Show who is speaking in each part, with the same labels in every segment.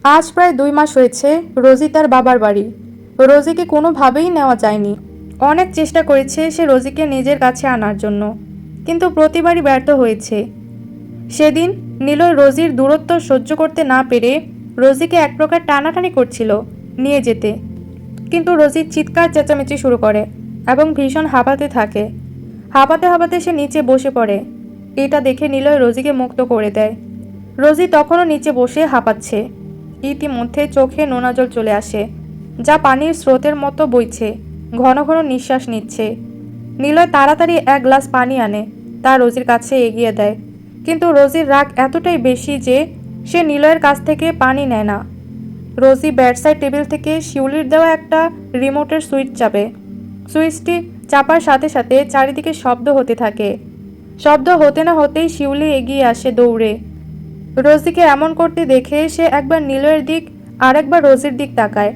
Speaker 1: আজ প্রায় 2 মাস হয়েছে রোজি তার বাবার বাড়ি। রোজিকে কোনোভাবেই নেওয়া যায়নি। অনেক চেষ্টা করেছে সে রোজিকে নিজের কাছে আনার জন্য, কিন্তু প্রতিবারই ব্যর্থ হয়েছে। সেদিন নিলয় রোজির দূরত্ব সহ্য করতে না পেরে রোজিকে এক প্রকার টানাটানি করছিল নিয়ে যেতে, কিন্তু রোজি চিৎকার চেঁচামেচি শুরু করে এবং ভীষণ হাঁপাতে থাকে। হাঁপাতে হাঁপাতে সে নিচে বসে পড়ে। এটা দেখে নিলয় রোজিকে মুক্ত করে দেয়। রোজি তখনও নিচে বসে হাঁপাচ্ছে। ইতিমধ্যে চোখে নোনা জল চলে আসে, যা পানির স্রোতের মতো বইছে। ঘন ঘন নিঃশ্বাস নিচ্ছে। নিলয় তাড়াতাড়ি এক গ্লাস পানি আনে, তা রোজির কাছে এগিয়ে দেয়, কিন্তু রোজির রাগ এতটাই বেশি যে সে নিলয়ের কাছ থেকে পানি নেয় না। রোজি বেডসাইড টেবিল থেকে শিউলির দেওয়া একটা রিমোটের সুইচ চাপে। সুইচটি চাপার সাথে সাথে চারিদিকে শব্দ হতে থাকে। শব্দ হতে না হতেই শিউলি এগিয়ে আসে দৌড়ে। রোজিকে এমন করতে দেখে সে একবার নিলয়ের দিক আর একবার রোজির দিক তাকায়,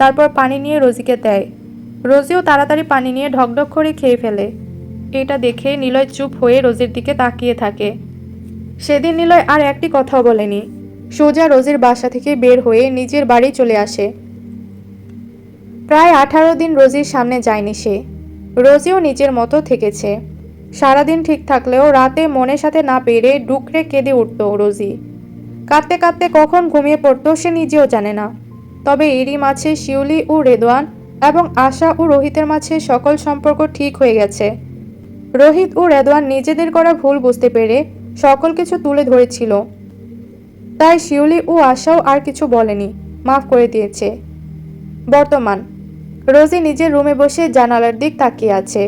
Speaker 1: তারপর পানি নিয়ে রোজিকে দেয়। রোজিও তাড়াতাড়ি পানি নিয়ে ঢকঢক করে খেয়ে ফেলে। এটা দেখে নিলয় চুপ হয়ে রোজির দিকে তাকিয়ে থাকে। সেদিন নিলয় আর একটি কথাও বলেনি। সোজা রোজির বাসা থেকে বের হয়ে নিজের বাড়ি চলে আসে। প্রায় 18 দিন রোজির সামনে যায়নি সে। রোজিও নিজের মতো থেকেছে। সারাদিন ঠিক থাকলেও রাতে মনের সাথে না পেরে ডুকরে কেঁদে উঠত রোজি। কাঁদতে কাঁদতে কখন ঘুমিয়ে পড়তো সে নিজেও জানে না। তবে এরই মাঝে শিউলি ও রেদওয়ান এবং আশা ও রোহিতের মাঝে সকল সম্পর্ক ঠিক হয়ে গেছে। রোহিত ও রেদওয়ান নিজেদের করা ভুল বুঝতে পেরে সকল কিছু তুলে ধরেছিল, তাই শিউলি ও আশাও আর কিছু বলেনি, মাফ করে দিয়েছে। বর্তমান রোজি নিজের রুমে বসে জানালার দিক তাকিয়ে আছে।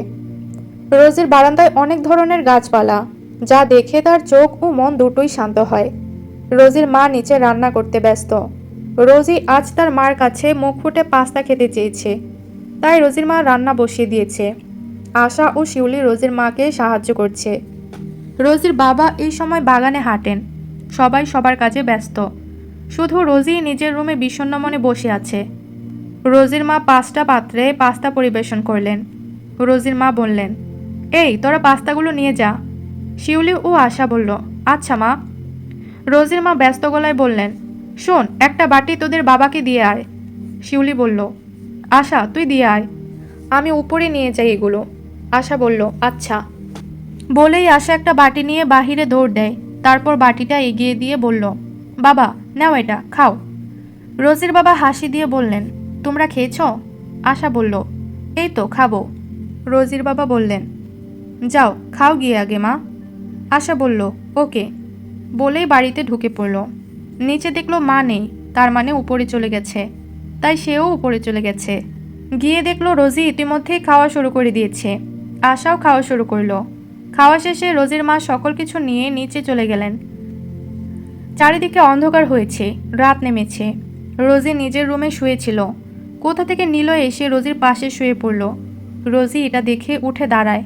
Speaker 1: রোজির বারান্দায় অনেক ধরনের গাছপালা, যা দেখে তার চোখ ও মন দুটোই শান্ত হয়। রোজির মা নিচে রান্না করতে ব্যস্ত। রোজি আজ তার মার কাছে মুখ ফুটে পাস্তা খেতে চেয়েছে, তাই রোজির মা রান্না বসিয়ে দিয়েছে। আশা ও শিউলি রোজির মাকে সাহায্য করছে। রোজির বাবা এই সময় বাগানে হাঁটেন। সবাই সবার কাজে ব্যস্ত। শুধু রোজি নিজের রুমে বিষণ্ণ মনে বসে আছে। রোজির মা 5টা পাত্রে পাস্তা পরিবেশন করলেন। রোজির মা বললেন, এই তোরা পাস্তাগুলো নিয়ে যা। শিউলি ও আশা বলল, আচ্ছা মা। রোজির মা ব্যস্ত গলায় বললেন, শোন, একটা বাটি তোদের বাবাকে দিয়ে আয়। শিউলি বলল, আশা তুই দিয়ে আয়, আমি উপরে নিয়ে যাই এগুলো। আশা বলল, আচ্ছা। বলেই আশা একটা বাটি নিয়ে বাহিরে দৌড় দেয়। তারপর বাটিটা এগিয়ে দিয়ে বলল, বাবা নাও, এটা খাও। রোজির বাবা হাসি দিয়ে বললেন, তোমরা খেয়েছ? আশা বলল, এই তো খাবো। রোজির বাবা বললেন, যাও খাও গিয়ে আগে মা। আশা বলল, ওকে। বলেই বাড়িতে ঢুকে পড়ল। নিচে দেখলো মা নেই, তার মানে উপরে চলে গেছে, তাই সেও উপরে চলে গেছে। গিয়ে দেখলো রোজি ইতিমধ্যেই খাওয়া শুরু করে দিয়েছে। আশাও খাওয়া শুরু করলো। খাওয়া শেষে রোজির মা সকল কিছু নিয়ে নিচে চলে গেলেন। চারিদিকে অন্ধকার হয়েছে, রাত নেমেছে। রোজি নিজের রুমে শুয়েছিল। কোথা থেকে নিলয় এসে রোজির পাশে শুয়ে পড়ল। রোজি এটা দেখে উঠে দাঁড়ায়।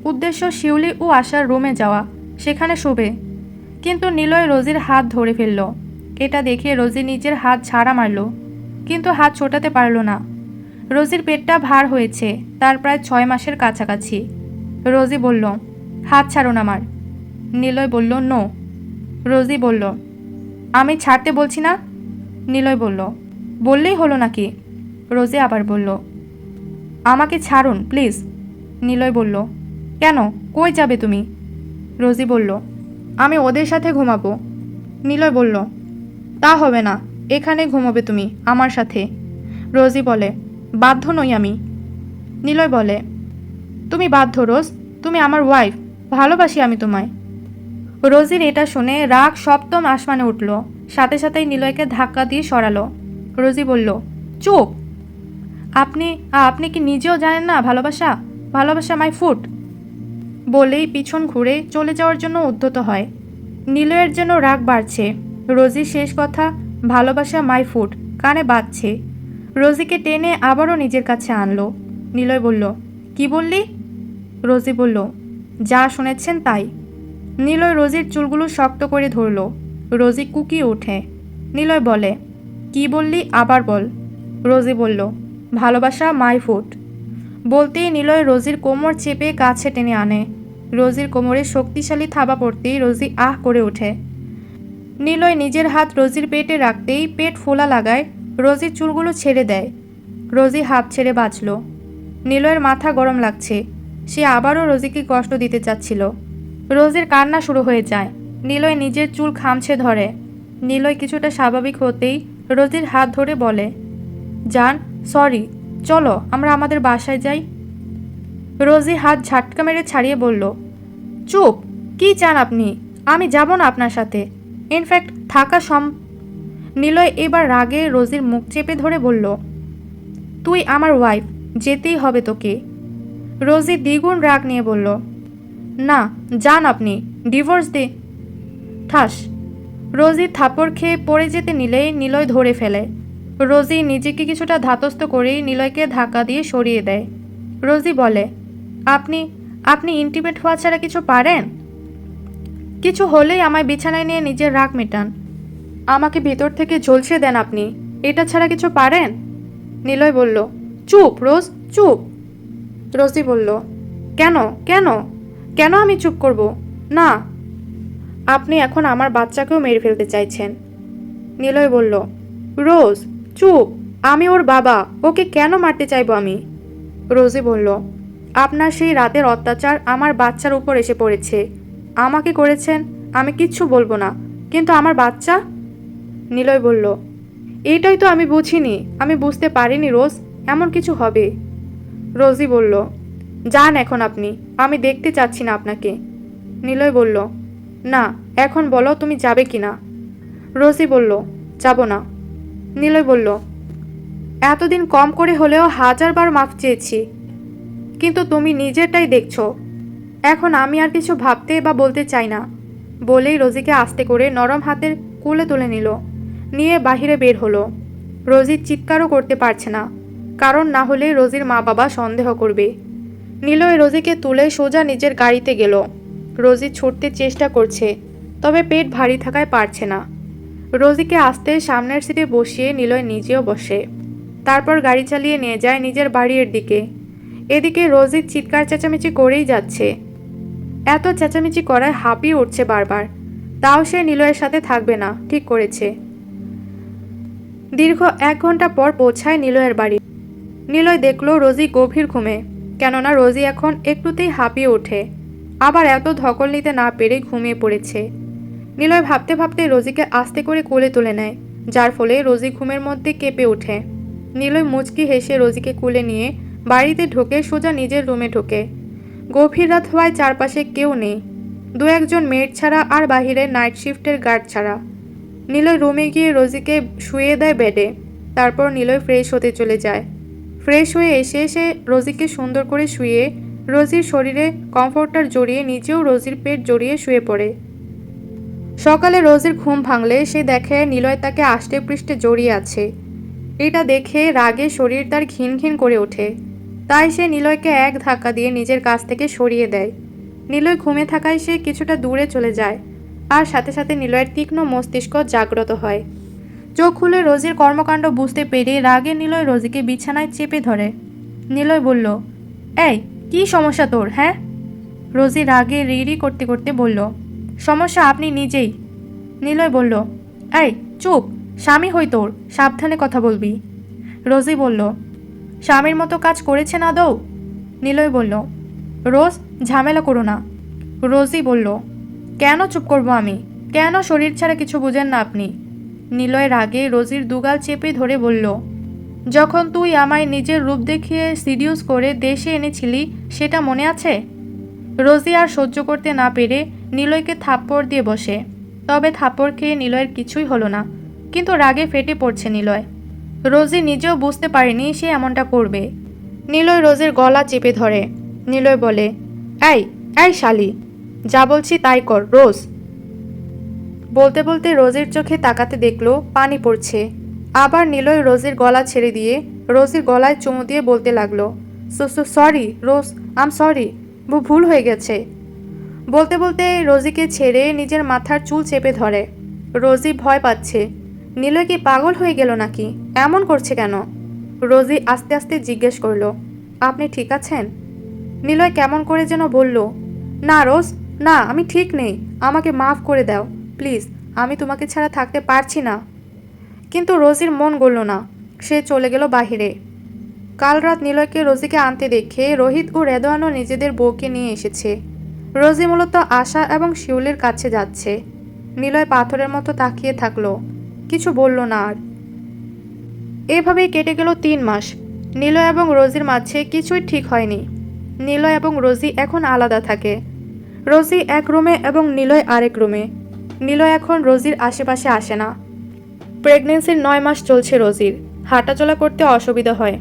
Speaker 1: উদ্দেশ্য শিউলি ও আশার রুমে যাওয়া, সেখানে শোবে। কিন্তু নিলয় রোজির হাত ধরে ফেলল। এটা দেখে রোজি নিজের হাত ঝাড়া মারল, কিন্তু হাত ছোটাতে পারল না। রোজির পেটটা ভার হয়েছে, তার প্রায় 6 মাসের কাছাকাছি। রোজি বলল, হাত ছাড়ুন আমার। নিলয় বলল, নো। রোজি বলল, আমি ছাড়তে বলছি না। নিলয় বলল, বললেই হলো নাকি? রোজি আবার বলল, আমাকে ছাড়ুন প্লিজ। নিলয় বলল, কেন, কই যাবে তুমি? রোজি বলল, আমি ওদের সাথে ঘুমাবো। নিলয় বলল, তা হবে না, এখানে ঘুমাবে তুমি আমার সাথে। রোজি বলে, বাধ্য নই আমি। নিলয় বলে, তুমি বাধ্য রোজ, তুমি আমার ওয়াইফ, ভালোবাসি আমি তোমায়। রোজির এটা শুনে রাগ সপ্তম আসমানে উঠল। সাথে সাথেই নিলয়কে ধাক্কা দিয়ে সরালো। রোজি বলল, চুপ। আপনি আপনি কি নিজেও জানেন না ভালোবাসা? ভালোবাসা মাই ফুড। বলেই পিছন ঘুরে চলে যাওয়ার জন্য উদ্যত হয়। নিলয়ের যেন রাগ বাড়ছে। রোজির শেষ কথা, ভালোবাসা মাই ফুড, কানে বাজছে। রোজিকে টেনে আবারও নিজের কাছে আনলো। নিলয় বলল, কি বললি? রোজি বলল, যা শুনেছেন তাই। নিলয় রোজির চুলগুলো শক্ত করে ধরল। রোজি কুকিয়ে ওঠে। নিলয় বলে, কি বললি আবার বল। রোজি বলল, ভালোবাসা মাই ফুড। বলতেই নিলয় রোজির কোমর চেপে কাছে টেনে আনে। রোজির কোমরে শক্তিশালী থাবা পড়তেই রোজি আহ করে ওঠে। নিলয় নিজের হাত রোজির পেটে রাখতেই পেট ফোলা লাগায় রোজির চুলগুলো ছেড়ে দেয়। রোজি হাঁপ ছেড়ে বাঁচল। নিলয়ের মাথা গরম লাগছে। সে আবারও রোজিকে কষ্ট দিতে চাচ্ছিল। রোজির কান্না শুরু হয়ে যায়। নিলয় নিজের চুল খামছে ধরে। নিলয় কিছুটা স্বাভাবিক হতেই রোজির হাত ধরে বলে, জান, সরি, চলো আমরা আমাদের বাসায় যাই। রোজি হাত ঝাটকা মেরে ছাড়িয়ে বলল, চুপ, কি চান আপনি? আমি যাব না আপনার সাথে। ইনফ্যাক্ট থাকা নিলয় এবার রাগে রোজির মুখ চেপে ধরে বলল, তুই আমার ওয়াইফ, যেতেই হবে তোকে। রোজি দ্বিগুণ রাগ নিয়ে বলল, না, যান আপনি, ডিভোর্স দে। ঠাস। রোজি থাপ্পড় খেয়ে পড়ে যেতে নিলেই নিলয় ধরে ফেলে। রোজি নিজেকে কিছুটা ধাতস্থ করেই নিলয়কে ধাক্কা দিয়ে সরিয়ে দেয়। রোজি বলে, আপনি আপনি ইন্টিমেট হওয়া ছাড়া কিছু পারেন? কিছু হলেই আমায় বিছানায় নিয়ে নিজের রাগ মেটান। আমাকে ভেতর থেকে ঝলসে দেন আপনি। এটা ছাড়া কিছু পারেন? নিলয় বলল, চুপ রোজ, চুপ। রোজি বলল, কেন কেন কেন আমি চুপ করব? না, আপনি এখন আমার বাচ্চাকেও মেরে ফেলতে চাইছেন। নিলয় বলল, রোজ চুপ, আমি ওর বাবা, ওকে কেন মারতে চাইবো আমি? রোজি বলল, আপনার সেই রাতের অত্যাচার আমার বাচ্চার উপর এসে পড়েছে। আমাকে করেছেন, আমি কিচ্ছু বলবো না, কিন্তু আমার বাচ্চা? নিলয় বলল, এইটাই তো আমি বুঝিনি, আমি বুঝতে পারিনি রোজ এমন কিছু হবে। রোজি বলল, যান এখন আপনি, আমি দেখতে চাচ্ছি না আপনাকে। নিলয় বলল, না, এখন বলো তুমি যাবে কি না। রোজি বলল, যাব না। নিলয় বলল, এতদিন কম করে হলেও 1000 বার মাফ চেয়েছি, কিন্তু তুমি নিজেরটাই দেখছো। এখন আমি আর কিছু ভাবতে বা বলতে চাই না। বলেই রোজিকে আস্তে করে নরম হাতের কোলে তুলে নিল, নিয়ে বাহিরে বের হলো। রোজি চিৎকারও করতে পারছে না, কারণ না হলে রোজির মা বাবা সন্দেহ করবে। নিলয় রোজিকে তুলে সোজা নিজের গাড়িতে গেল। রোজি ছুটতে চেষ্টা করছে, তবে পেট ভারী থাকায় পারছে না। রোজিকে আস্তে সামনের সিটে বসিয়ে নিলয় নিজেও বসে। তারপর গাড়ি চালিয়ে নিয়ে যায় নিজের বাড়ির দিকে। এদিকে রোজি চিৎকার চেঁচামেচি করেই যাচ্ছে। এত চেঁচামেচি করায় হাঁপিয়ে উঠছে বারবার। তাও সে নিলয়ের সাথে থাকবে না, ঠিক করেছে। দীর্ঘ 1 ঘন্টা পর পৌঁছায় নিলয়ের বাড়ি। নিলয় দেখল রোজি গভীর ঘুমে, কেননা রোজি এখন একটুতেই হাঁপিয়ে ওঠে। আবার এত ধকল নিতে না পেরে ঘুমিয়ে পড়েছে। নিলয় ভাবতে ভাবতে রোজিকে আস্তে করে কোলে তুলে নেয়, যার ফলে রোজি ঘুমের মধ্যে কেঁপে ওঠে। নিলয় মুচকি হেসে রোজিকে কোলে নিয়ে বাড়িতে ঢোকে সোজা নিজের রুমে ঢোকে। গভীর রাত হওয়ায় চারপাশে কেউ নেই, 2-1 মেড ছাড়া আর বাহিরে নাইট শিফটের গার্ড ছাড়া। নিলয় রুমে গিয়ে রোজিকে শুয়ে দেয় বেডে। তারপর নিলয় ফ্রেশ হতে চলে যায়। ফ্রেশ হয়ে এসে রোজিকে সুন্দর করে শুয়ে রোজির শরীরে কমফোর্টার জড়িয়ে নিজেও রোজির পেট জড়িয়ে শুয়ে পড়ে। সকালে রোজির ঘুম ভাঙলে সে দেখে নিলয় তাকে আষ্টে পৃষ্ঠে জড়িয়ে আছে। এটা দেখে রাগে শরীর তার ঘিন ঘিন করে ওঠে। তাই সে নিলয়কে এক ধাক্কা দিয়ে নিজের কাছ থেকে সরিয়ে দেয়। নিলয় ঘুমে থাকায় সে কিছুটা দূরে চলে যায়, আর সাথে সাথে নিলয়ের তীক্ষ্ণ মস্তিষ্ক জাগ্রত হয়। চোখ খুলে রোজির কর্মকাণ্ড বুঝতে পেরে রাগে নিলয় রোজিকে বিছানায় চেপে ধরে। নিলয় বলল, এই, কি সমস্যা তোর, হ্যাঁ? রোজি রাগে রিড়ি করতে করতে বলল, সমস্যা আপনি নিজেই। নিলয় বলল, এই চুপ, স্বামী হই তোর, সাবধানে কথা বলবি। রোজি বলল, স্বামীর মতো কাজ করেছেন আদৌ? নিলয় বলল, রোজ ঝামেলা করো না। রোজি বলল, কেন চুপ করবো আমি? কেন শরীর ছাড়া কিছু বুঝেন না আপনি? নিলয় রাগে রোজির দুগাল চেপে ধরে বলল, যখন তুই আমায় নিজের রূপ দেখিয়ে সিডিউস করে দেশে এনেছিলি সেটা মনে আছে? রোজি আর সহ্য করতে না পেরে নিলয়কে থাপ্পড় দিয়ে বসে। তবে থাপ্পড় খেয়ে নিলয়ের কিছুই হলো না, কিন্তু রাগে ফেটে পড়ছে নিলয়। রোজি নিজেও বুঝতে পারেনি সে এমনটা করবে। নিলয় রোজের গলা চেপে ধরে। নিলয় বলে, এই এই শালি, যা বলছি তাই কর রোজ। বলতে বলতে রোজের চোখে তাকাতে দেখলো পানি পড়ছে। আবার নিলয় রোজের গলা ছেড়ে দিয়ে রোজের গলায় চুমু দিয়ে বলতে লাগলো, সরি রোজ, আম সরি, ভুল হয়ে গেছে। বলতে বলতে রোজিকে ছেড়ে নিজের মাথার চুল চেপে ধরে। রোজি ভয় পাচ্ছে। নিলয় কি পাগল হয়ে গেল নাকি? এমন করছে কেন? রোজি আস্তে আস্তে জিজ্ঞেস করলো, আপনি ঠিক আছেন? নিলয় কেমন করে যেন বলল, না রোজ, না, আমি ঠিক নেই, আমাকে মাফ করে দাও প্লিজ, আমি তোমাকে ছাড়া থাকতে পারছি না। কিন্তু রোজির মন গলল না, সে চলে গেল বাহিরে। কাল রাত নিলয়কে রোজিকে আনতে দেখে রোহিত ও রেদওয়ানও নিজেদের বউকে নিয়ে এসেছে। রোজি মূলত আশা এবং শিউলির কাছে যাচ্ছে। নিলয় পাথরের মতো তাকিয়ে থাকলো, কিছু বলল না আর। এভাবেই কেটে গেল 3 মাস। নিলয় এবং রোজির মাঝে কিছুই ঠিক হয়নি। নিলয় এবং রোজি এখন আলাদা থাকে। রোজি এক রুমে এবং নিলয় আরেক রুমে। নিলয় এখন রোজির আশেপাশে আসে না। প্রেগনেন্সির 9 মাস চলছে রোজির। হাঁটাচলা করতে অসুবিধা হয়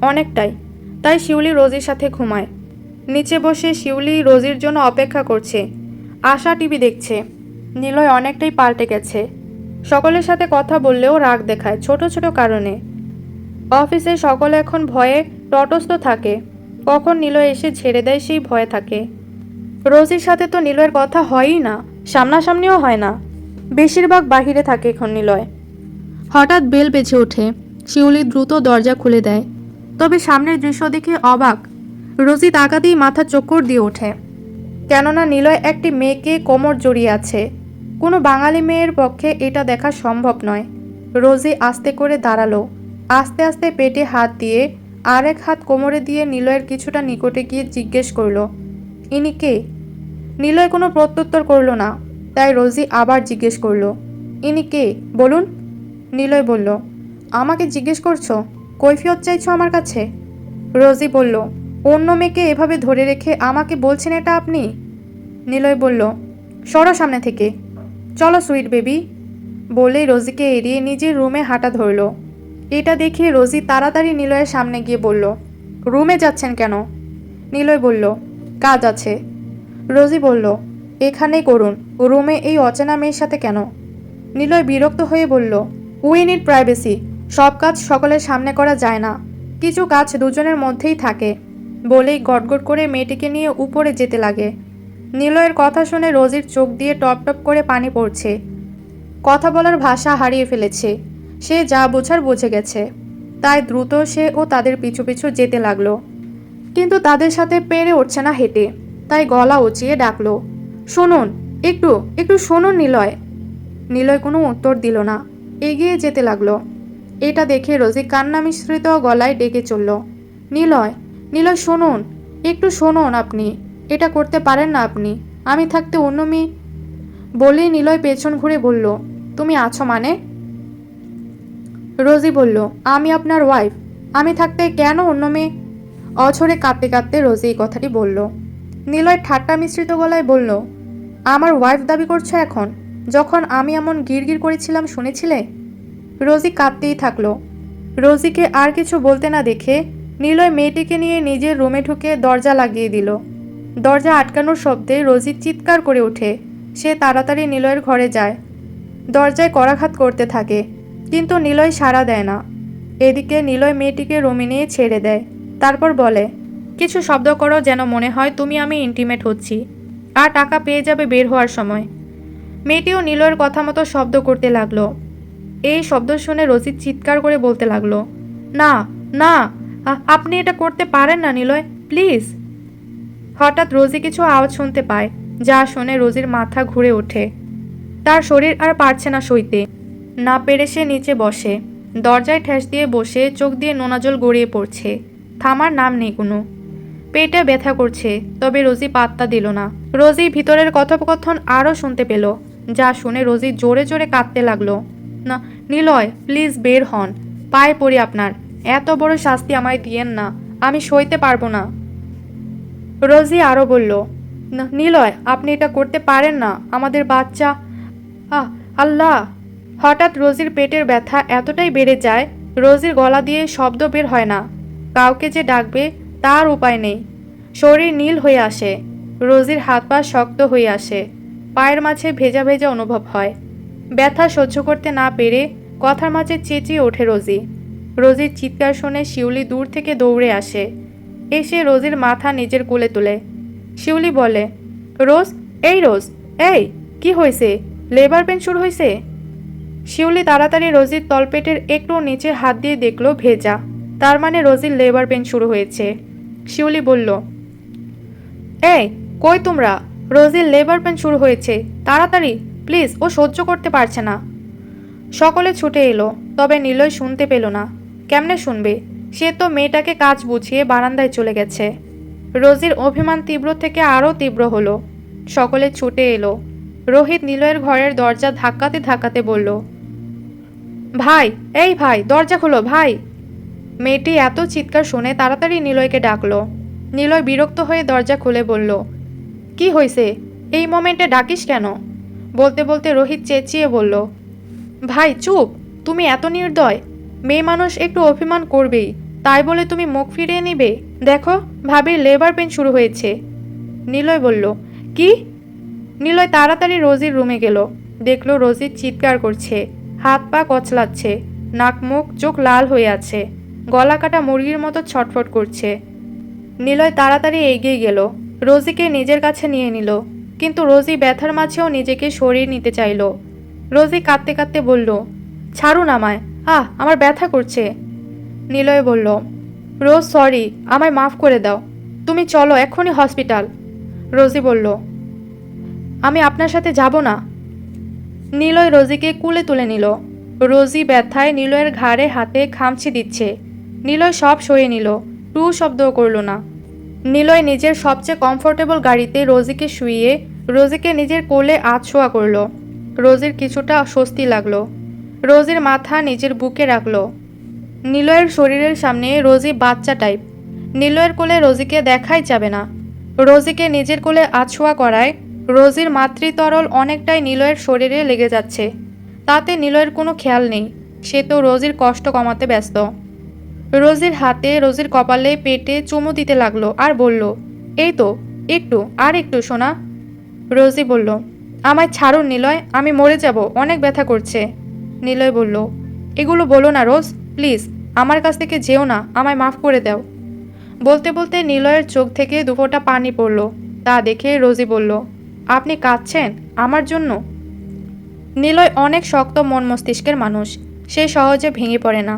Speaker 1: অনেকটাই, তাই শিউলি রোজির সাথে ঘুমায়। নিচে বসে শিউলি রোজির জন্য অপেক্ষা করছে। আশা টিভি দেখছে। নিলয় অনেকটাই পাল্টে গেছে। সকলের সাথে কথা বললেও রাগ দেখায় ছোট ছোট কারণে। অফিসে সকলে এখন ভয়ে তটস্থ থাকে। কখন নিলয় এসে ছেড়ে দেয় সেই ভয়ে থাকে। রোজির সাথে তো নিলয়ের কথা হয়ই না, সামনাসামনিও হয় না। বেশিরভাগ বাহিরে থাকে এখন নিলয়। হঠাৎ বেল বেজে ওঠে। শিউলি দ্রুত দরজা খুলে দেয়। তবে সামনের দৃশ্য দেখে অবাক। রোজি তাকাতেই মাথা চক্কর দিয়ে ওঠে। কেননা নিলয় একটি মেয়েকে কোমর জড়িয়ে আছে। কোনো বাঙালি মেয়ের পক্ষে এটা দেখা সম্ভব নয়। রোজি আস্তে করে দাঁড়ালো। আস্তে আস্তে পেটে হাত দিয়ে আর এক হাত কোমরে দিয়ে নিলয়ের কিছুটা নিকটে গিয়ে জিজ্ঞেস করল, ইনি কে? নিলয় কোনো প্রত্যুত্তর করল না। তাই রোজি আবার জিজ্ঞেস করল, ইনি কে বলুন? নিলয় বলল, আমাকে জিজ্ঞেস করছো? কৈফিয়ত চাইছো আমার কাছে? রোজি বলল, অন্য মেয়েকে এভাবে ধরে রেখে আমাকে বলছেন এটা আপনি? নিলয় বলল, সরো সামনে থেকে, চলো সুইট বেবি। বলেই রোজিকে এড়িয়ে নিজের রুমে হাঁটা ধরল। এটা দেখে রোজি তাড়াতাড়ি নিলয়ের সামনে গিয়ে বলল, রুমে যাচ্ছেন কেন? নিলয় বলল, কাজ আছে। রোজি বলল, এখানেই করুন, রুমে এই অচেনা মেয়ের সাথে কেন? নিলয় বিরক্ত হয়ে বলল, উই নিড প্রাইভেসি। সব কাজ সকলের সামনে করা যায় না, কিছু কাজ দুজনের মধ্যেই থাকে। বলেই গটগট করে মেয়েটিকে নিয়ে উপরে যেতে লাগে। নিলয়ের কথা শুনে রোজির চোখ দিয়ে টপ টপ করে পানি পড়ছে। কথা বলার ভাষা হারিয়ে ফেলেছে। সে যা বোঝার বুঝে গেছে। তাই দ্রুত সে ও তাদের পিছু পিছু যেতে লাগলো। কিন্তু তাদের সাথে পেরে উঠছে না হেঁটে। তাই গলা উঁচিয়ে ডাকলো, শুনুন, একটু একটু শুনুন নিলয়। নিলয় কোনো উত্তর দিল না, এগিয়ে যেতে লাগলো। এটা দেখে রোজি কান্না মিশ্রিত গলায় ডেকে চলল, নিলয়, নিলয় শুনুন, একটু শুনুন, আপনি এটা করতে পারেন না আপনি। আমি থাকতে অন্য মেয়ে। বলেই নিলয় পেছন ঘুরে বলল, তুমি আছো মানে? রোজি বলল, আমি আপনার ওয়াইফ। আমি থাকতে কেন অন্য মেয়ে? অঝরে কাঁদতে কাঁদতে রোজি এই কথাটি বলল। নিলয় ঠাট্টা মিশ্রিত গলায় বলল, আমার ওয়াইফ দাবি করছো এখন, যখন আমি এমন গিরগির করেছিলাম শুনেছিলে? রোজি কাঁদতেই থাকলো। রোজিকে আর কিছু বলতে না দেখে নিলয় মেয়েটিকে নিয়ে নিজের রুমে ঢুকে দরজা লাগিয়ে দিল। দরজা আটকানোর শব্দে রোজি চিৎকার করে ওঠে। সে তাড়াতাড়ি নিলয়ের ঘরে যায়। দরজায় করাঘাত করতে থাকে, কিন্তু নিলয় সাড়া দেয় না। এদিকে নিলয় মেয়েটিকে রুমে নিয়ে ছেড়ে দেয়। তারপর বলে, কিছু শব্দ করো যেন মনে হয় তুমি আমি ইন্টিমেট হচ্ছি, আর টাকা পেয়ে যাবে বের হওয়ার সময়। মেয়েটিও নিলয়ের কথা মতো শব্দ করতে লাগলো। এই শব্দ শুনে রোজি চিৎকার করে বলতে লাগলো, না না, আপনি এটা করতে পারেন না নিলয়, প্লিজ। হঠাৎ রোজি কিছু আওয়াজ শুনতে পায়, যা শুনে রোজির মাথা ঘুরে ওঠে। তার শরীর আর পারছে না সইতে। না পেরে সে নিচে বসে। দরজায় ঠেস দিয়ে বসে চোখ দিয়ে নোনা জল গড়িয়ে পড়ছে। থামার নাম নেই কোনো। পেটে ব্যথা করছে, তবে রোজি পাত্তা দিল না। রোজি ভিতরের কথোপকথন আরও শুনতে পেল, যা শুনে রোজি জোরে জোরে কাঁদতে লাগলো, না নিলয়, প্লিজ বের হন, পায়ে পড়ি আপনার, এত বড় শাস্তি আমায় দিয়েন না, আমি সইতে পারবো না। রোজি আরও বলল, নিলয়, আপনি এটা করতে পারেন না, আমাদের বাচ্চা। আল্লাহ। হঠাৎ রোজির পেটের ব্যথা এতটাই বেড়ে যায়, রোজির গলা দিয়ে শব্দ বের হয় না। কাউকে যে ডাকবে তার উপায় নেই। শরীর নীল হয়ে আসে। রোজির হাত পা শক্ত হয়ে আসে। পায়ের মাঝে ভেজা ভেজা অনুভব হয়। ব্যথা সহ্য করতে না পেরে কথার মাঝে চেঁচিয়ে ওঠে রোজি। রোজির চিৎকার শুনে শিউলি দূর থেকে দৌড়ে আসে। এসে রোজির মাথা নিজের কোলে তোলে। শিউলি বলে, রোজ, এই রোজ, এই কি হয়েছে? লেবার পেন শুরু হয়েছে? শিউলি তাড়াতাড়ি রোজির তলপেটের একটু নিচে হাত দিয়ে দেখলো ভেজা। তার মানে রোজির লেবার পেন শুরু হয়েছে। শিউলি বলল, এই কই তোমরা? রোজির লেবার পেন শুরু হয়েছে, তাড়াতাড়ি প্লিজ, ও সহ্য করতে পারছে না। সকলে ছুটে এলো, তবে নিলয় শুনতে পেল না। কেমনে শুনবে? সে তো মেয়েটাকে কাজ বুঝিয়ে বারান্দায় চলে গেছে। রোজির অভিমান তীব্র থেকে আরও তীব্র হলো। সকলে ছুটে এলো। রোহিত নিলয়ের ঘরের দরজা ধাক্কাতে ধাক্কাতে বলল, ভাই, এই ভাই, দরজা খোলো ভাই। মেয়েটি এত চিৎকার শুনে তাড়াতাড়ি নিলয়কে ডাকলো। নিলয় বিরক্ত হয়ে দরজা খুলে বলল, কি হয়েছে? এই মোমেন্টে ডাকিস কেন? বলতে বলতে রোহিত চেঁচিয়ে বলল, ভাই চুপ, তুমি এত নির্দয়। মেয়ে মানুষ একটু অভিমান করবেই, তাই বলে তুমি মুখ ফিরিয়ে নিবে? দেখো, ভাবির লেবার পেন শুরু হয়েছে। নিলয় বলল, কি? নিলয় তাড়াতাড়ি রোজির রুমে গেল। দেখল রোজি চিৎকার করছে, হাত পা কচলাচ্ছে, নাক মুখ চোখ লাল হয়ে আছে, গলা কাটা মুরগির মতো ছটফট করছে। নিলয় তাড়াতাড়ি এগিয়ে গেল, রোজিকে নিজের কাছে নিয়ে নিল। কিন্তু রোজি ব্যথার মাঝেও নিজেকে সরিয়ে নিতে চাইল। রোজি কাঁদতে কাঁদতে বলল, ছাড়ুন আমায়, আমার ব্যথা করছে। নিলয় বলল, রোজ সরি, আমায় মাফ করে দাও, তুমি চলো এক্ষুনি হসপিটাল। রোজি বলল, আমি আপনার সাথে যাব না। নিলয় রোজিকে কুলে তুলে নিল। রোজি ব্যথায় নিলয়ের ঘাড়ে হাতে খামচি দিচ্ছে। নিলয় সব সয়ে নিল, টু শব্দও করল না। নিলয় নিজের সবচেয়ে কমফোর্টেবল গাড়িতে রোজিকে শুইয়ে রোজিকে নিজের কোলে আধশোয়া করল। রোজির কিছুটা স্বস্তি লাগলো। রোজির মাথা নিজের বুকে রাখল। নিলয়ের শরীরের সামনে রোজি বাচ্চা টাইপ। নিলয়ের কোলে রোজিকে দেখাই যাবে না। রোজিকে নিজের কোলে আধশোয়া করায় রোজির মাতৃতরল অনেকটাই নিলয়ের শরীরে লেগে যাচ্ছে। তাতে নিলয়ের কোনো খেয়াল নেই, সে তো রোজির কষ্ট কমাতে ব্যস্ত। রোজির হাতে, রোজির কপালে, পেটে চুমু দিতে লাগলো আর বলল, এই তো, একটু আর একটু সোনা। রোজি বলল, আমায় ছাড়ুন নিলয়, আমি মরে যাব, অনেক ব্যথা করছে। নিলয় বলল, এগুলো বলো না রোজ, প্লিজ, আমার কাছ থেকে যেও না, আমায় মাফ করে দাও। বলতে বলতে নিলয়ের চোখ থেকে দুফোঁটা পানি পড়ল। তা দেখে রোজি বলল, আপনি কাঁদছেন আমার জন্য? নিলয় অনেক শক্ত মন মস্তিষ্কের মানুষ, সে সহজে ভেঙে পড়ে না।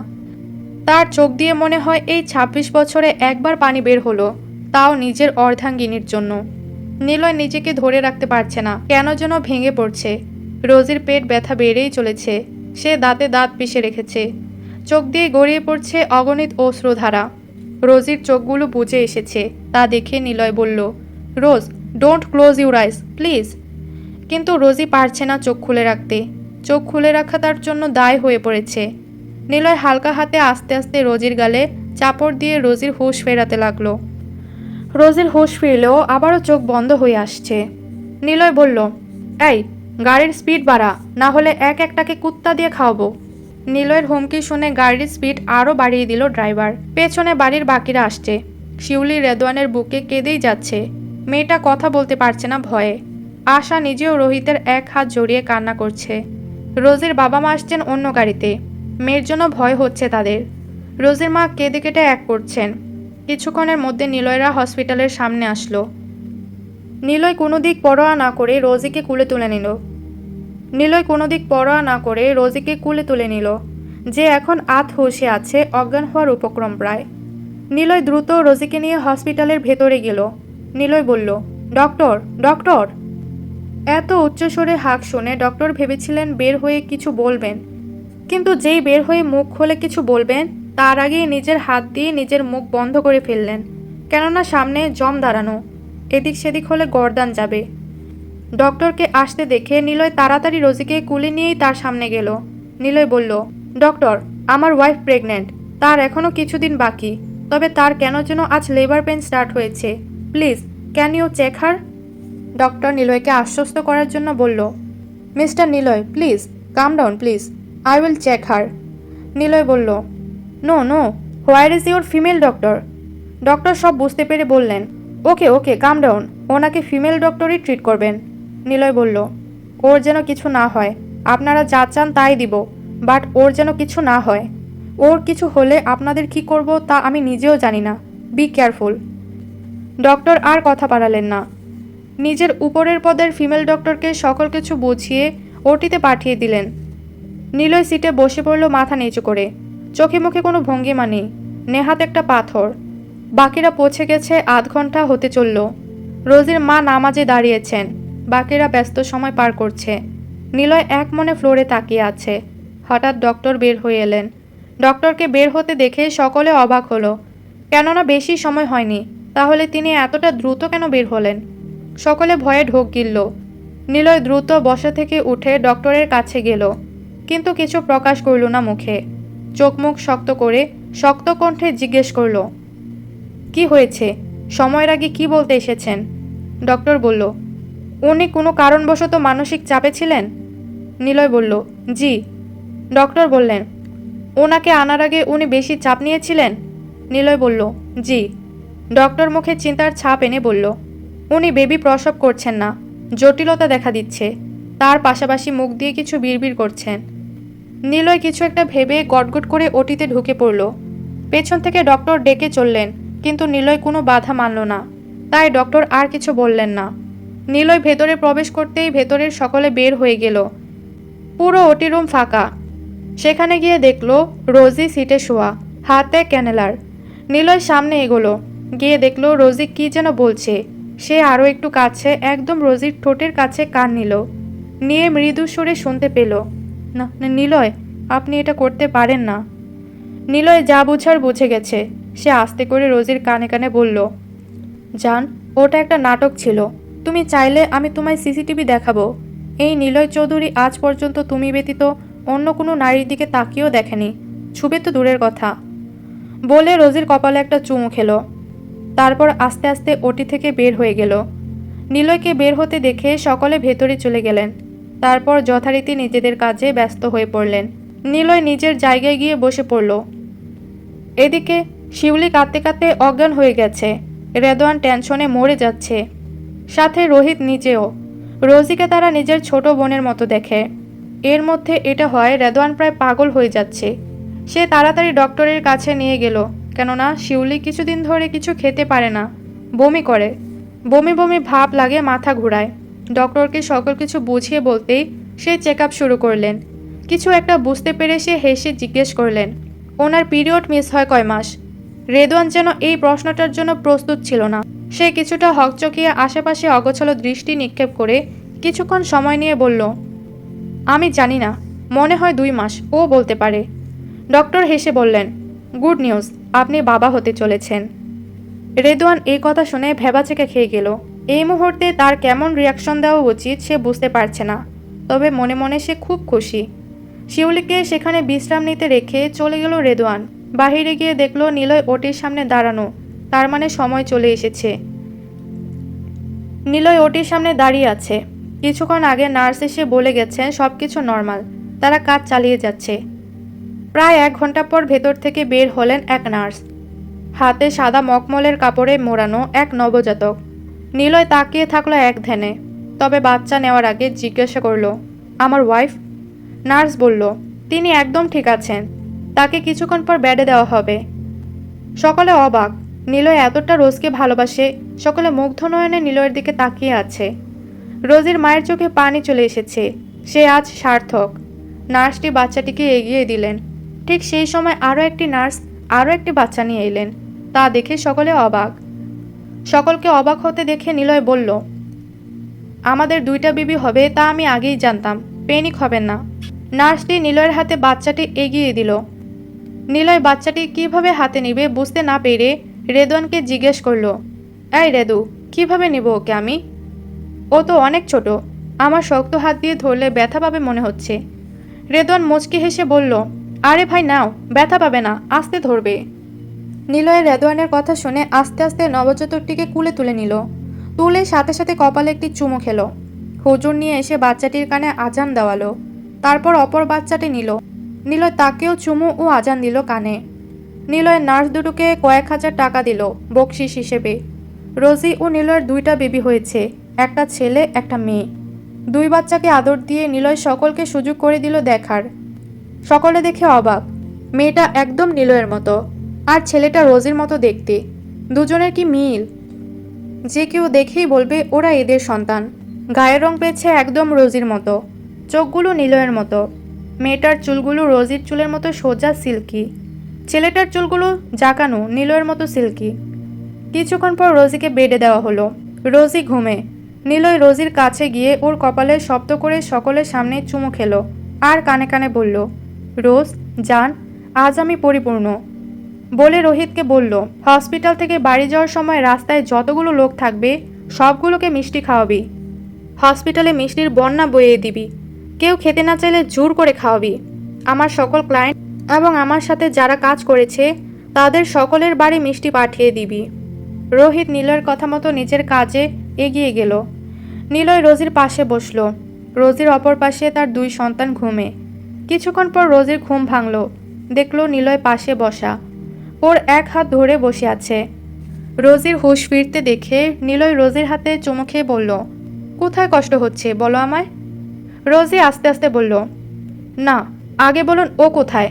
Speaker 1: তার চোখ দিয়ে মনে হয় এই ২৬ বছরে একবার পানি বের হলো, তাও নিজের অর্ধাঙ্গিনীর জন্য। নিলয় নিজেকে ধরে রাখতে পারছে না, কেন যেন ভেঙে পড়ছে। রোজির পেট ব্যথা বেড়েই চলেছে, সে দাঁতে দাঁত পিষে রেখেছে। চোখ দিয়ে গড়িয়ে পড়ছে অগণিত অশ্রুধারা। রোজির চোখগুলো বুজে এসেছে, তা দেখে নিলয় বলল, Rose, don't close your eyes please. কিন্তু রোজি পারছে না চোখ খুলে রাখতে। চোখ খুলে রাখা তার জন্য দায় হয়ে পড়েছে। নিলয় হালকা হাতে আস্তে আস্তে রোজির গালে চাপড় দিয়ে রোজির হুঁশ ফেরাতে লাগলো। রোজির হুঁশ ফিরলেও আবারও চোখ বন্ধ হয়ে আসছে। নিলয় বলল, এই, গাড়ির স্পিড বাড়া, না হলে এক একটাকে কুত্তা দিয়ে খাওয়াবো। নিলয়ের হুমকি শুনে গাড়ির স্পিড আরও বাড়িয়ে দিল ড্রাইভার। পেছনে বাড়ির বাকিরা আসছে। শিউলি রেদওয়ানের বুকে কেঁদেই যাচ্ছে। মেয়েটা কথা বলতে পারছে না ভয়ে। আশা নিজেও রোহিতের এক হাত জড়িয়ে কান্না করছে। রোজির বাবা মা আসছেন অন্য গাড়িতে। মেয়ের জন্য ভয় হচ্ছে তাদের। রোজির মা কেঁদে কেটে এক করছেন। কিছুক্ষণের মধ্যে নিলয়রা হসপিটালের সামনে আসলো। নিলয় কোনো দিক পরোয়া না করে রোজিকে কুলে তুলে নিল। রোজিকে কুলে তুলে নিল, যে এখন আধ হুঁশে আছে, অজ্ঞান হওয়ার উপক্রম প্রায়। নিলয় দ্রুত রোজিকে নিয়ে হসপিটালের ভেতরে গেল। নিলয় বলল, ডক্টর, ডক্টর। এত উচ্চস্বরে হাঁক শুনে ডক্টর ভেবেছিলেন বের হয়ে কিছু বলবেন, কিন্তু যেই বের হয়ে মুখ খুলে কিছু বলবেন তার আগেই নিজের হাত দিয়ে নিজের মুখ বন্ধ করে ফেললেন। কেননা সামনে জম দাঁড়ানো, এদিক সেদিক হলে গর্দান যাবে। ডক্টরকে আসতে দেখে নিলয় তাড়াতাড়ি রোজিকে কুলে নিয়েই তার সামনে গেল। নিলয় বলল, ডক্টর, আমার ওয়াইফ প্রেগনেন্ট, তার এখনও কিছুদিন বাকি, তবে তার কেন যেন আজ লেবার পেন স্টার্ট হয়েছে। Please, can you check her? Doctor নিলয়কে আশ্বস্ত করার জন্য বলল, mister Niloy, please calm down please, I will check her. Niloy বলল, no no, where is your female doctor? Doctor সব বুঝতে পেরে বললেন, ওকে ওকে, কাম ডাউন, ওনাকে ফিমেল ডক্টরই ট্রিট করবেন। নিলয় বলল, ওর যেন কিছু না হয়, আপনারা যা চান তাই দিব, বাট ওর যেন কিছু না হয়। ওর কিছু হলে আপনাদের কি করব তা আমি নিজেও জানি না, বি কেয়ারফুল। ডক্টর আর কথা বাড়ালেন না। নিজের উপরের পদের ফিমেল ডক্টরকে সকল কিছু বুঝিয়ে ওটিতে পাঠিয়ে দিলেন। নিলয় সিটে বসে পড়ল মাথা নিচু করে। চোখে মুখে কোনো ভঙ্গিমা নেই, নেহাত একটা পাথর। বাকিরা পৌঁছে গেছে, আধ ঘন্টা হতে চলল। রোজির মা নামাজে দাঁড়িয়েছেন, বাকিরা ব্যস্ত সময় পার করছে। নিলয় এক মনে ফ্লোরে তাকিয়ে আছে। হঠাৎ ডক্টর বের হয়ে এলেন। ডক্টরকে বের হতে দেখে সকলে অবাক হলো, কেননা বেশি সময় হয়নি। তাহলে তিনি এতটা দ্রুত কেন বের হলেন? সকলে ভয়ে ঢোক গিলল। নিলয় দ্রুত বসা থেকে উঠে ডক্টরের কাছে গেল, কিন্তু কিছু প্রকাশ করল না মুখে। চোখ মুখ শক্ত করে শক্ত কণ্ঠে জিজ্ঞেস করল, কি হয়েছে? সময়ের আগে কি বলতে এসেছেন? ডক্টর বলল, উনি কোনো কারণবশত মানসিক চাপে ছিলেন? নিলয় বলল, জি। ডক্টর বললেন, ওনাকে আনার আগে উনি বেশি চাপ নিয়েছিলেন? নিলয় বলল, জি। ডক্টর মুখে চিন্তার ছাপ এনে বলল, উনি বেবি প্রসব করছেন না, জটিলতা দেখা দিচ্ছে। তার পাশাপাশি মুখ দিয়ে কিছু বিড়বিড় করছেন। নিলয় কিছু একটা ভেবে গটগট করে ওটিতে ঢুকে পড়ল। পেছন থেকে ডক্টর ডেকে চললেন, কিন্তু নিলয় কোনো বাধা মানল না। তাই ডক্টর আর কিছু বললেন না। নিলয় ভেতরে প্রবেশ করতেই ভেতরের সকলে বের হয়ে গেল। পুরো ওটি রুম ফাঁকা। সেখানে গিয়ে দেখল রোজি সিটে শোয়া, হাতে ক্যানেলার। নিলয় সামনে এগোলো, গিয়ে দেখল রোজি কি যেন বলছে। সে আরও একটু কাছে একদম রোজির ঠোঁটের কাছে কান নিল, নিয়ে মৃদু সুরে শুনতে পেল, না নিলয়, আপনি এটা করতে পারেন না। নিলয় যা বুঝার বুঝে গেছে। সে আস্তে করে রোজির কানে কানে বলল, জান, ওটা একটা নাটক ছিল। তুমি চাইলে আমি তোমায় সিসিটিভি দেখাবো। এই নিলয় চৌধুরী আজ পর্যন্ত তুমি ব্যতীত অন্য কোনো নারীর দিকে তাকিয়েও দেখেনি, ছুবে তো দূরের কথা। বলে রোজির কপালে একটা চুমু খেলো। তারপর আস্তে আস্তে ওটি থেকে বের হয়ে গেল। নিলয়কে বের হতে দেখে সকলে ভেতরে চলে গেলেন। তারপর যথারীতি নিজেদের কাজে ব্যস্ত হয়ে পড়লেন। নিলয় নিজের জায়গায় গিয়ে বসে পড়ল। এদিকে শিউলি কাঁদতে কাঁদতে অজ্ঞান হয়ে গেছে। রেদওয়ান টেনশনে মরে যাচ্ছে, সাথে রোহিত নিজেও। রোজিকে তারা নিজের ছোট বোনের মতো দেখে। এর মধ্যে এটা হয় রেদওয়ান প্রায় পাগল হয়ে যাচ্ছে। সে তাড়াতাড়ি ডক্টরের কাছে নিয়ে গেল, কেননা শিউলি কিছুদিন ধরে কিছু খেতে পারে না, বমি করে। বমি বমি ভাব লাগে, মাথা ঘুরায়। ডক্টরকে সকল কিছু বুঝিয়ে বলতেই সে চেক আপ শুরু করলেন। কিছু একটা বুঝতে পেরে সে হেসে জিজ্ঞেস করলেন, ওনার পিরিয়ড মিস হয় কয় মাস? রেদওয়ান যেন এই প্রশ্নটার জন্য প্রস্তুত ছিল না। সে কিছুটা হকচকিয়ে আশেপাশে অগোছালো দৃষ্টি নিক্ষেপ করে কিছুক্ষণ সময় নিয়ে বলল, আমি জানি না, মনে হয় 2 মাস, ও বলতে পারে। ডক্টর হেসে বললেন, গুড নিউজ, আপনি বাবা হতে চলেছেন। রেদওয়ান এই কথা শুনে ভেবাচেকে খেয়ে গেল। এই মুহূর্তে তার কেমন রিয়াকশন দেওয়া উচিত সে বুঝতে পারছে না, তবে মনে মনে সে খুব খুশি। শিউলিকে সেখানে বিশ্রাম নিতে রেখে চলে গেল রেদওয়ান। বাহিরে গিয়ে দেখল নিলয় ওটির সামনে দাঁড়ানো, তার মানে সময় চলে এসেছে। নিলয় ওটির সামনে দাঁড়িয়ে আছে। কিছুক্ষণ আগে নার্স এসে বলে গেছেন সবকিছু নর্মাল, তারা কাজ চালিয়ে যাচ্ছে। প্রায় 1 ঘন্টা পর ভেতর থেকে বের হলেন এক নার্স, হাতে সাদা মকমলের কাপড়ে মোড়ানো এক নবজাতক। নিলয় তাকিয়ে থাকলো এক ধ্যানে, তবে বাচ্চা নেওয়ার আগে জিজ্ঞাসা করলো, আমার ওয়াইফ? নার্স বলল, তিনি একদম ঠিক আছেন, তাকে কিছুক্ষণ পর বেডে দেওয়া হবে। সকলে অবাক, নিলয় এতটা রোজকে ভালোবাসে। সকলে মুগ্ধ নয়নে নিলয়ের দিকে তাকিয়ে আছে। রোজির মায়ের চোখে পানি চলে এসেছে, সে আজ সার্থক। নার্সটি বাচ্চাটিকে এগিয়ে দিলেন। ঠিক সেই সময় আরও একটি নার্স আরও একটি বাচ্চা নিয়ে এলেন। তা দেখে সকলে অবাক। সকলকে অবাক হতে দেখে নিলয় বলল, আমাদের 2টা বেবি হবে তা আমি আগেই জানতাম, পেনিক হবেন না। নার্সটি নিলয়ের হাতে বাচ্চাটি এগিয়ে দিল। নিলয় বাচ্চাটি কিভাবে হাতে নিবে বুঝতে না পেরে রেদওয়ানকে জিজ্ঞেস করলো, এই রেদু, কিভাবে নিব ওকে আমি? ও তো অনেক ছোট, আমার শক্ত হাত দিয়ে ধরলে ব্যথা পাবে মনে হচ্ছে। রেদওয়ান মুচকি হেসে বলল, আরে ভাই নাও, ব্যথা পাবে না, আস্তে ধরবে। নিলয় রেদওয়ানের কথা শুনে আস্তে আস্তে নবজাতকটিকে কুলে তুলে নিল। তুলে সাথে সাথে কপালে একটি চুমু খেলো। হুজুর নিয়ে এসে বাচ্চাটির কানে আজান দেওয়ালো। তারপর অপর বাচ্চাটি নিল। নিলয় তাকেও চুমু ও আজান দিল কানে। নিলয় নার্স দুটোকে কয়েক হাজার টাকা দিল বকশিস হিসেবে। রোজি ও নিলয়ের 2টা বেবি হয়েছে, একটা ছেলে একটা মেয়ে। 2 বাচ্চাকে আদর দিয়ে নিলয় সকলকে সুযোগ করে দিল দেখার। সকলে দেখে অবাক, মেয়েটা একদম নিলয়ের মতো, আর ছেলেটা রোজির মতো দেখতে। দুজনের কি মিল! যে কেউ দেখেই বলবে ওরা এদের সন্তান। গায়ের রং পেয়েছে একদম রোজির মতো, চোখগুলো নিলয়ের মতো। মেয়েটার চুলগুলো রোজির চুলের মতো সোজা সিল্কি, ছেলেটার চুলগুলো জাকানো নিলয়ের মতো সিল্কি। কিছুক্ষণ পর রোজিকে বেডে দেওয়া হলো। রোজি ঘুমে। নিলয় রোজির কাছে গিয়ে ওর কপালে শব্দ করে সকলের সামনে চুমু খেলো আর কানে কানে বলল, রোজ জান, আজ আমি পরিপূর্ণ। বলে রোহিতকে বলল, হসপিটাল থেকে বাড়ি যাওয়ার সময় রাস্তায় যতগুলো লোক থাকবে সবগুলোকে মিষ্টি খাওয়াবি। হসপিটালে মিষ্টির বন্যা বইয়ে দিবি। কেউ খেতে না চাইলে জোর করে খাওয়াবি। আমার সকল ক্লায়েন্ট এবং আমার সাথে যারা কাজ করেছে তাদের সকলের বাড়ি মিষ্টি পাঠিয়ে দিবি। রোহিত নিলয়ের কথা মতো নিজের কাজে এগিয়ে গেল। নিলয় রোজির পাশে বসলো। রোজির অপর পাশে তার 2 সন্তান ঘুমে। কিছুক্ষণ পর রোজির ঘুম ভাঙল। দেখল নিলয় পাশে বসা, ওর এক হাত ধরে বসে আছে। রোজির হুঁশ ফিরতে দেখে নিলয় রোজির হাতে চুমু খেয়ে বলল, কোথায় কষ্ট হচ্ছে বলো আমায়। রোজি আস্তে আস্তে বলল, না, আগে বলুন ও কোথায়।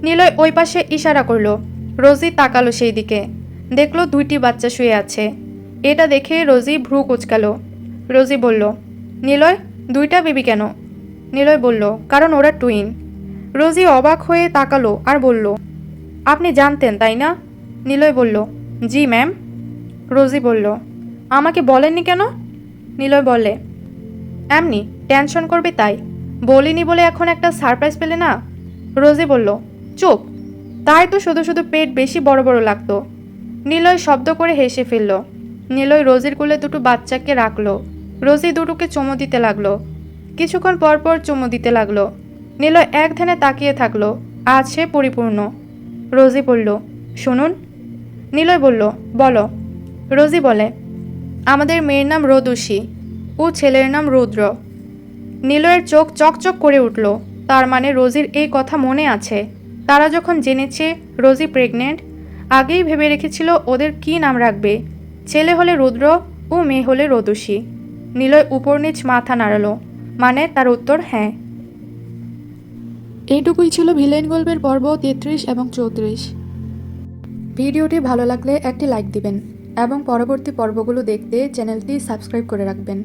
Speaker 1: নিলয় ওই পাশে ইশারা করলো। রোজি তাকালো সেই দিকে, দেখলো 2টি বাচ্চা শুয়ে আছে। এটা দেখে রোজি ভ্রু কুঁচকালো। রোজি বলল, নিলয় 2টা বেবি কেন? নিলয় বলল, কারণ ওরা টুইন। রোজি অবাক হয়ে তাকালো আর বলল, আপনি জানতেন তাই না? নিলয় বলল, জি ম্যাম। রোজি বলল, আমাকে বলেননি কেন? নিলয় বলে, এমনি টেনশন করবে তাই। বলিনি বলে এখন একটা সারপ্রাইজ পেলে না। রোজি বলল, চুপ, তাই তো শুধু শুধু পেট বেশি বড় বড় লাগতো। নিলয় শব্দ করে হেসে ফেলল। নিলয় রোজির কোলে 2টো বাচ্চাকে রাখলো। রোজি দুটোকে চুমু দিতে লাগলো। কিছুক্ষণ পর পর চুমু দিতে লাগলো। নিলয় এক ধ্যানে তাকিয়ে থাকলো। আজ সে পরিপূর্ণ। রোজি বলল, শুনুন। নিলয় বলল, বলো। রোজি বলে, আমাদের মেয়ের নাম রোদুষী, ও ছেলের নাম রুদ্র। নিলয়ের চোখ চকচক করে উঠল। তার মানে রোজির এই কথা মনে আছে। তারা যখন জেনেছে রোজি প্রেগনেন্ট, আগেই ভেবে রেখেছিল ওদের কি নাম রাখবে। ছেলে হলে রুদ্র ও মেয়ে হলে রোদুষী। নিলয় উপর নিচ মাথা নাড়ালো, মানে তার উত্তর হ্যাঁ।
Speaker 2: এইটুকুই ছিল ভিলেন গল্পের পর্ব 33 এবং 34।
Speaker 1: ভিডিওটি ভালো লাগলে একটি লাইক দিবেন এবং পরবর্তী পর্বগুলো দেখতে চ্যানেলটি সাবস্ক্রাইব করে রাখবেন।